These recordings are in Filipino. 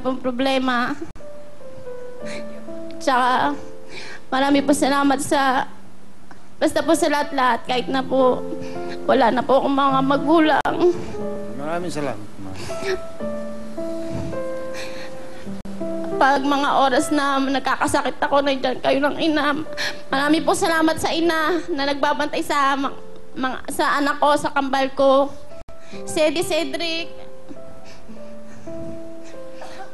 pong problema. Tsaka, marami po salamat sa, basta po sa lahat-lahat, kahit na po, wala na po akong mga magulang. Maraming salamat. Pag mga oras na nagkakasakit ako, nandiyan kayo ng ina. Marami po salamat sa ina na nagbabantay sa anak ko, sa kambal ko. Cedric.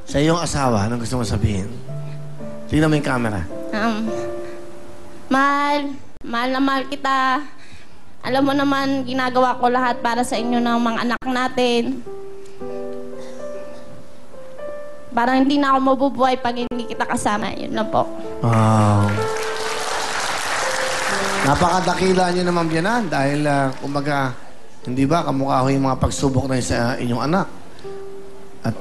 Sa iyong asawa, anong gusto mo sabihin? Tingnan mo yung camera. Mahal na mahal kita. Alam mo naman, ginagawa ko lahat para sa inyo ng mga anak natin. Parang hindi na ako mabubuhay pag hindi kita kasama. Yun lang po. Wow. Napakadakila niyo naman biyanan dahil, kumbaga, hindi ba, kamukha ho yung mga pagsubok na sa inyong anak. At,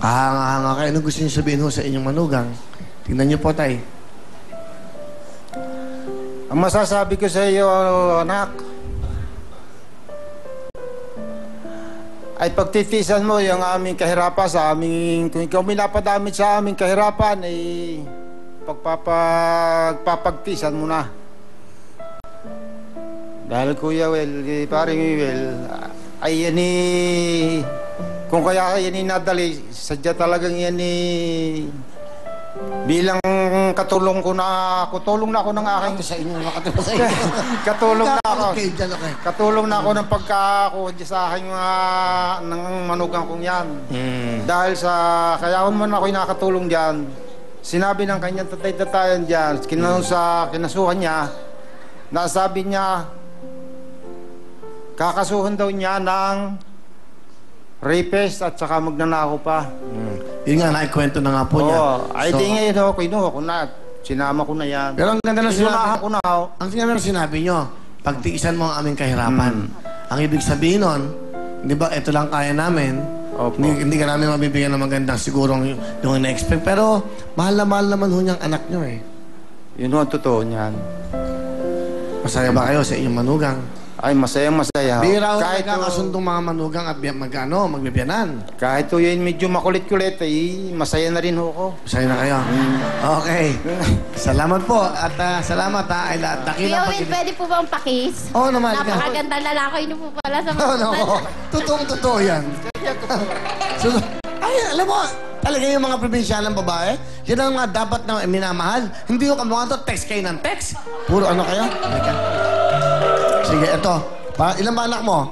kahanga-hanga kayo. Ano gusto niyo sabihin ho sa inyong manugang? Tingnan niyo po, tay. Ang masasabi ko sa iyo, anak, ay pagtitiisan mo yung aming kahirapan sa aming, kung ikaw minapadamit sa aming kahirapan, ay pagpapagtiisan mo na. Dahil Kuya Will, paring Will, ay yan kung kaya yan nadali, sadya talagang yan bilang katulong ko na ako, tulong na ako ng aking Sa inyo, makatulong sa inyo. katulong na ako. Okay, dyan, okay. Katulong na ako ng pagkakakuha sa aking ng manugang kong yan. Dahil sa kayaon man ako'y nakatulong dyan, sinabi ng kanyang tatay-tatayan dyan, kinasuhan niya, nasabi niya, kakasuhan daw niya ng rapist at saka magnanakaw pa. Yun nga, naikwento na nga po niya. Ay di ngayon ako, kinuha ko na. Sinama ko na yan. Pero ang ganda na sinabi. Ko na ako. Ang ganda na sinabi nyo, pagtiisan mo ang aming kahirapan. Ang ibig sabihin nun, di ba, ito lang kaya namin. Hindi ka namin mabibigyan ng magandang sigurong yung ina-expect. Pero mahal naman ho niyang anak nyo eh. Yun ho, totoo niyan. Masaya ba kayo sa inyong manugang? Ay, masaya. Bira ho nagkakasundong mga manugang at magbibiyanan. Kahit ho yun medyo makulit-kulit, ay masaya na rin ho ako. Masaya na kayo. Okay. Salamat po. At salamat ha. Ay, Kuya Will, pwede po bang pakis? Oo naman. Napakaganda lalaki niyo po pala sa mga Totoong-totoo yan. Ay, alam mo, talaga yung mga probinsyalang babae, yan ang mga dapat na minamahal. Hindi yung kamukha to, text kayo ng text. Puro ano kayo? Sige, eto. Ilan ba anak mo?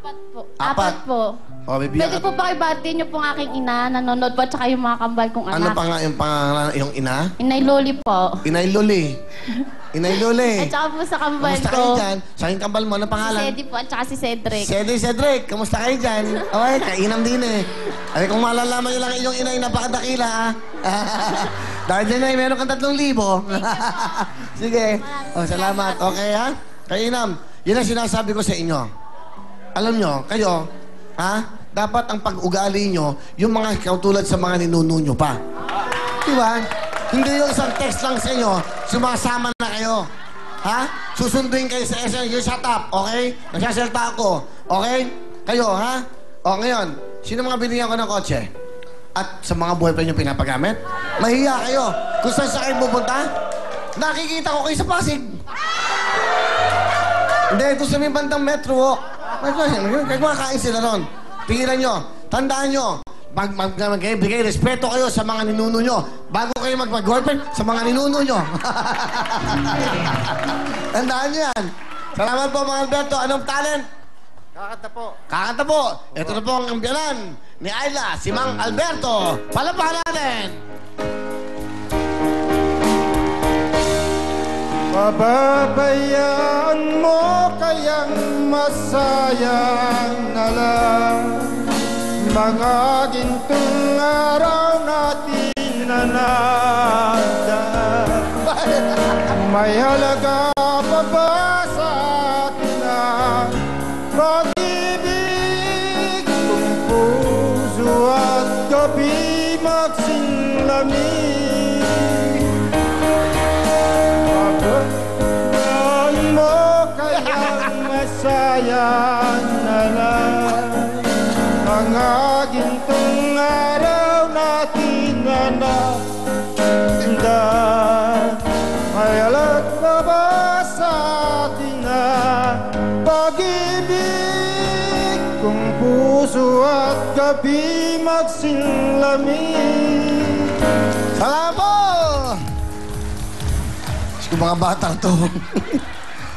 4 po. Apat? 4 po. O, bibigyan Pwede po ba ibati niyo pong aking ina, nanonood po, tsaka yung mga kambal kong anak. Ano pa nga yung pangalan, yung ina? Inay Loli po. Inay Loli. Inay Loli. At tsaka po sa kambal Kamusta ko. kayo dyan? Sa aking kambal mo, ano pangalan? Si Cedric po at tsaka si Cedric. Cedric, kamusta kayo dyan? Okay, kainam din eh. Ay, kung malalaman nyo lang inyong inay, napakadakila ha. Dahil dyan ay meron kang 3,000. Sige. O, salamat. Okay ha? Kainam, yun ang sinasabi ko sa inyo. Alam nyo, kayo, ha? Dapat ang pag-ugali nyo, yung mga katulad sa mga ninuno nyo pa. Diba? Hindi yung isang text lang sa inyo, sumasama na kayo. Ha? Susunduin kayo sa SM, you shut up, okay? Nagsasalta ako, okay? Kayo, ha? O, ngayon, sino mga binigyan ko ng kotse? At sa mga boyfriend nyo pinapagamit? Mahiya kayo. Kung saan sa kayo pupunta, nakikita ko kayo sa Pasig. Hindi, ito sa may bandang metro. Kaya kumakain sila ron. Pigilan nyo. Tandaan nyo. Magbigay respeto kayo sa mga ninuno nyo. Bago kayo mag-girlfriend sa mga ninuno nyo. Tandaan nyo yan. Salamat po, mga Alberto. Anong talent? Kakanta po. Kakanta po. Ito na po ang kampiyanan ni Ayla, si Mang Alberto. Palapahan natin. Pababayaan mo kayang masayang na lang mga gintong araw natin na nandaan. May halaga pa ba sa atin ang pag-ibig kung puso at gabi magsinlamig? Masaya na lang mga gintong araw natin na natindan. May alat na ba sa atin na pag-ibig kung puso at gabi magsinlamig? Salamat po! Sige, mga batang to.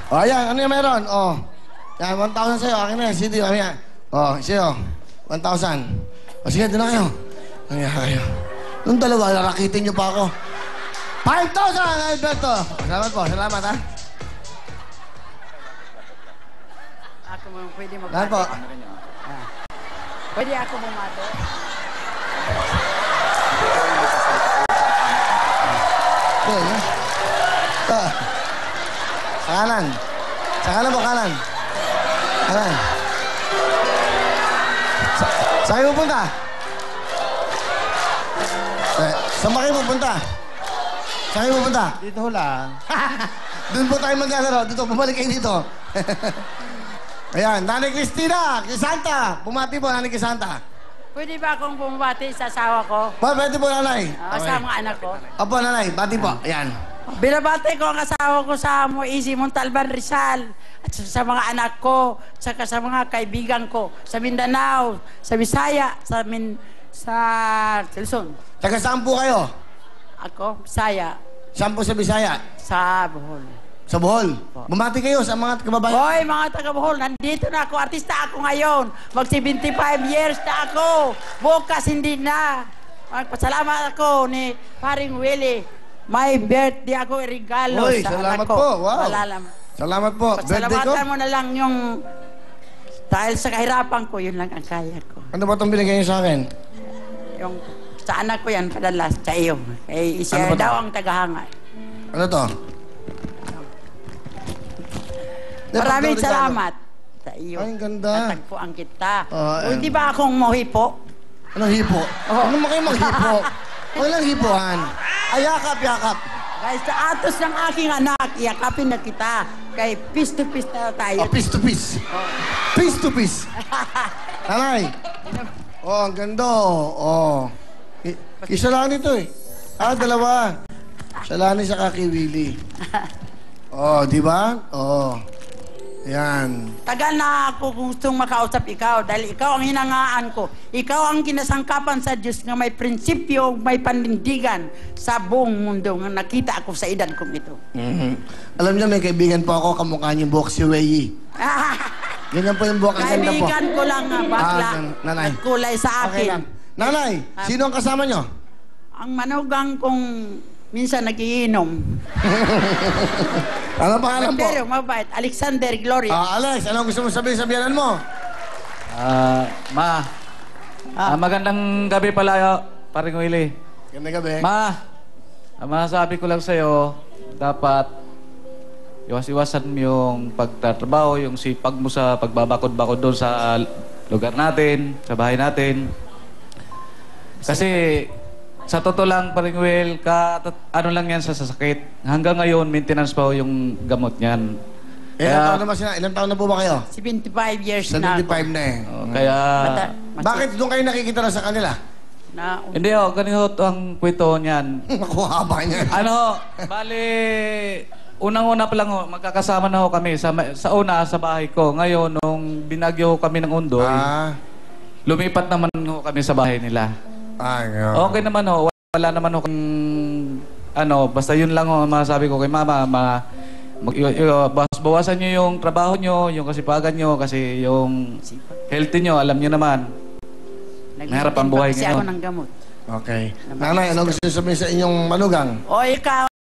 O, ayan. Ano yung meron? O. Yan, 1,000 sa'yo. Akin na yan. CD, akin yan. O, sa'yo. 1,000. O, sige, doon na kayo. Ayan kayo. Nung dalawa, narakitin niyo pa ako. 5,000, Alberto! Salamat po. Salamat, ha? Ako mo pwede Salamat magbati. po. Pwede ako bumati. Okay, ha? Ito. Sa kanan. Sa kanan po, kanan. Kanan. Saan kayo pupunta? Saan ba kayo pupunta? Saan kayo pupunta? Dito lang. Doon po tayo maglalaro. Dito, bumalik kayo dito. Ayan, Nanay Cristina, Kisanta. Bumati po, Nanay Kisanta. Pwede ba akong bumati sa asawa ko? Pwede po, Nanay. Sa mga anak ko? Opo, Nanay. Bati po. Ayan. Binabati ko ang asawa ko sa Moisi Montalban, Rizal. At sa mga anak ko, saka sa mga kaibigan ko. Sa Mindanao, sa Bisaya, sa Luzon. Taga saan po kayo? Ako, Bisaya, Saan po sa Bisaya? sa Bohol. Sa Bohol. Bumati kayo sa mga kababayan. Hoy, mga taga Bohol, nandito na ako. Artista ako ngayon. Mag 75 years na ako. Bukas hindi na. Magpasalamat ako ni Paring Willie. May birthday ako regalo Hoy, sa salamat anak ko. po. Wow. Malalam. Salamat po. Birthday ko. Pasalamatan mo na lang yung dahil sa kahirapan ko, yun lang ang kaya ko. Ano ba itong binigay niyo sa akin? Yung sa anak ko yan, padala sa iyo. Eh, siya Ano ba to? daw ang tagahanga. Ano to? Maraming Regalo. salamat sa iyo. Ay, ang ganda. Natagpuan kita. Oh, Hindi ba akong mohipo? Anong hipo? Ano mo kayo maghipo? Walang hipohan. Ay, yakap, yakap. Dahil sa atos ng aking anak, iyakapin na kita. Kay piece to piece na tayo. Oh, piece to piece. Piece to piece. Nanay. Oh, ang ganda. Oh. Isa lang ito eh. Dalawa. Shalani sa Kaki Willie. Oh, di ba? Oh. Yan. Tagal na ako gustong makausap ikaw dahil ikaw ang hinangaan ko. Ikaw ang kinasangkapan sa Diyos nga may prinsipyo, may panindigan sa buong mundo nga nakita ako sa edad kong ito. Alam niyo, may kaibigan po ako, kamukha niyong buhok si Weyi. Ganyan po yung buhok, ang ganda po. Kaibigan ko lang nga bakla. Nanay. At kulay sa Okay lang. akin. Nanay, sino ang kasama niyo? Ang manugang kong minsan nagiinom. Ano pangalan po? Pero mabait. Alexander Gloria. Alex, anong gusto mo sabihin sa biyanan mo? Magandang gabi pala, Paring Willie. Ganda gabi. Ang masasabi ko lang sa'yo, dapat iwas-iwasan mo yung pagtatrabaho, yung sipag mo sa pagbabakod-bakod doon sa lugar natin, sa bahay natin. Kasi sa totoo lang, Paring Will, ano lang yan sa sasakit. Hanggang ngayon, maintenance pa yung gamot niyan. Ilan taon na po ba kayo? 75 years na 75 ako. na eh. Kaya... Bakit doon kayo nakikita na sa kanila? Hindi ganito ang kwento niyan. Naku, haba niya. Bali, unang-una pa lang magkakasama na ho kami sa bahay ko. Ngayon, nung binagyo ho kami ng Undoy, lumipat naman ho kami sa bahay nila. Okay naman ho, wala naman ho kung basta yun lang ho masasabi ko kay mama, bawasan nyo yung trabaho nyo, yung kasipagan nyo, kasi yung healthy nyo, alam nyo naman. Mahirap ang buhay Kasi ako ngayon. ng gamot. Okay. Nanay, ano gusto sabihin sa inyong manugang? O ikaw,